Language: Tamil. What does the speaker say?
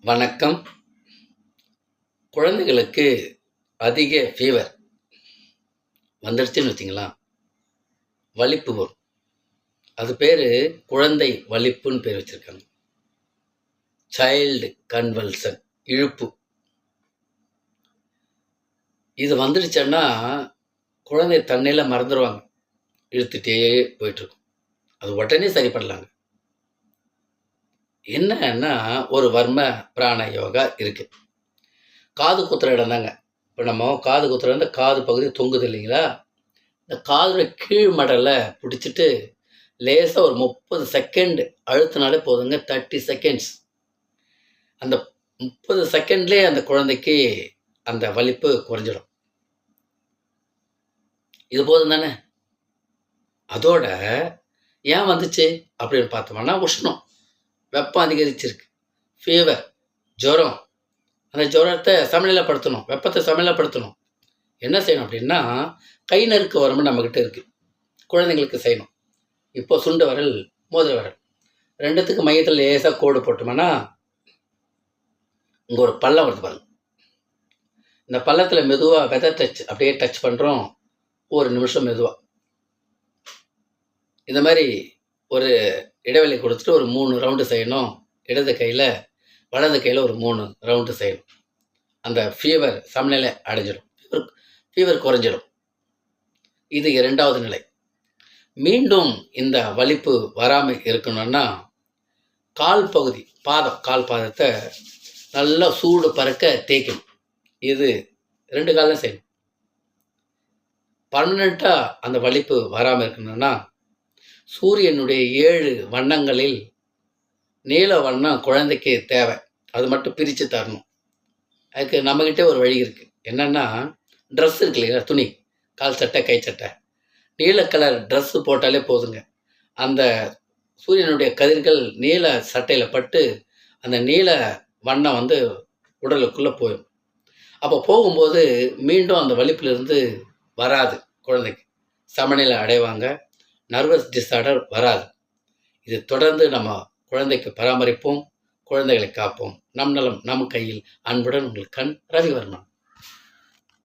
வணக்கம். குழந்தைகளுக்கு அதிக ஃபீவர் வந்துடுச்சுன்னு வச்சுங்களேன், வலிப்பு வரும். அது பேர் குழந்தை வலிப்புன்னு பேர் வச்சுருக்காங்க. சைல்டு கன்வல்சன், இழுப்பு. இது வந்துடுச்சுன்னா குழந்தை தண்ணியில் மறந்துடுவாங்க, இழுத்துட்டே போயிட்டுருக்கும். அது உடனே சரி பண்ணலாங்க. என்னன்னா ஒரு வர்ம பிராண யோகா இருக்குது. காது குத்துற இடம் தாங்க. இப்போ நம்ம காது குத்துற இந்த காது பகுதி தொங்குது இல்லைங்களா, இந்த காதோட கீழ் மடலை பிடிச்சிட்டு லேசாக ஒரு 30 செகண்ட் அழுத்தினாலே போதுங்க. 30 செகண்ட்ஸ். அந்த 30 செகண்ட்லேயே அந்த குழந்தைக்கு அந்த வலிப்பு குறைஞ்சிடும். இது போதும் தானே. அதோட ஏன் வந்துச்சு அப்படின்னு பார்த்தோம்னா, உஷ்ணம், வெப்பம் அதிகரிச்சிருக்கு, ஃபீவர், ஜுரம். அந்த ஜுரத்தை சமநிலைப்படுத்தணும், வெப்பத்தை சமநிலைப்படுத்தணும். என்ன செய்யணும் அப்படின்னா, கை நறுக்கு வரம்பு நம்மக்கிட்ட இருக்குது, குழந்தைங்களுக்கு செய்யணும். இப்போ சுண்டு விரல், மோதிர விரல் ரெண்டுத்துக்கு மையத்தில் லேசாக கோடு போட்டோம்னா, இங்கே ஒரு பள்ளம் வருது பாருங்க. இந்த பள்ளத்தில் மெதுவாக வெதை டச் அப்படியே டச் பண்ணுறோம். ஒரு நிமிஷம் மெதுவாக இந்த மாதிரி ஒரு இடைவெளி கொடுத்துட்டு ஒரு 3 ரவுண்டு செய்யணும். இடது கையில் வலது கையில் ஒரு 3 ரவுண்டு செய்யணும். அந்த ஃபீவர் சமநிலை அடைஞ்சிடும், ஃபீவர் குறைஞ்சிடும். இது 2வது நிலை. மீண்டும் இந்த வலிப்பு வராமல் இருக்கணும்னா, கால் பகுதி, கால் பாதத்தை நல்லா சூடு பறக்க தேய்க்கணும். இது 2 காலம் செய்யணும். பர்மனெண்ட்டாக அந்த வலிப்பு வராமல் இருக்கணும்னா, சூரியனுடைய 7 வண்ணங்களில் நீல வண்ணம் குழந்தைக்கு தேவை. அது மட்டும் பிரித்து தரணும். அதுக்கு நம்மக்கிட்டே ஒரு வழி இருக்குது. என்னென்னா, ட்ரெஸ் இருக்கு இல்லைங்களா, துணி, கால் சட்டை, கை சட்டை, நீல கலர் ட்ரெஸ்ஸு போட்டாலே போதுங்க. அந்த சூரியனுடைய கதிர்கள் நீல சட்டையில் பட்டு அந்த நீல வண்ணம் உடலுக்குள்ளே போயிடும். அப்போ போகும்போது மீண்டும் அந்த வலிப்பிலிருந்து வராது. குழந்தைக்கு சமநிலை அடைவாங்க. நர்வஸ் டிஸார்டர் வராது. இது தொடர்ந்து நம்ம குழந்தைக்கு பராமரிப்போம், குழந்தைகளை காப்போம். நம் நலம் நம் கையில். அன்புடன் உங்கள் கண் ரவிவர்மன்.